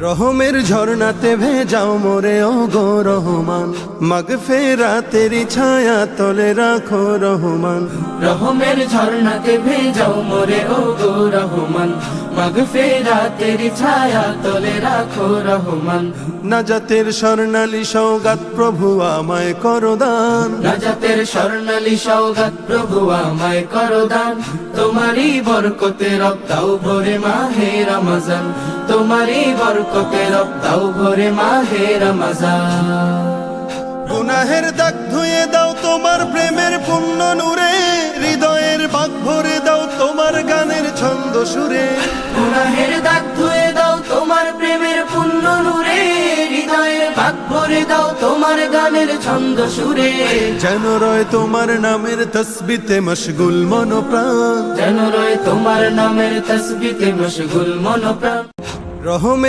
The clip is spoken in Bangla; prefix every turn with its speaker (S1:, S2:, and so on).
S1: রহমের ঝর্ণাতে ভেজাও মোরে ও গো রহমান, মাগফিরাতেরি ছায়া তলে রাখো রহমান।
S2: রহমের ঝর্ণাতে ভেজাও মোরে ও গো রহমান, মাগফিরাতের ছায়া তলে রাখো রহমান।
S1: নাজাতের স্বর্ণালী সৌগাত প্রভু আমায় করো দান,
S2: নাজাতের স্বর্ণালী সওগাত প্রভু আমায় করো দান। তোমারই বরকতে রব দাও ভরে মাহে রমজান, তোমারই বরকতে রব দাও ভরে মাহে রমজান।
S1: গুনাহের দাগ ধুয়ে দাও তোমার প্রেমের পুণ্য নূরে, হৃদয়ের বাগ ভরে দাও তোমার গানের ছন্দ সুরে।
S2: গুনাহের দাগ ধুয়ে দাও তোমার প্রেমের পুণ্য নূরে, হৃদয়ের ভাগ ভরে দাও তোমার গানের ছন্দ সুরে।
S1: যেন রয় তোমার নামের তসবিতে মশগুল মন প্রাণ,
S2: যেন রয় তোমার নামের তসবিতে মশগুল মন প্রাণ।
S1: রহমের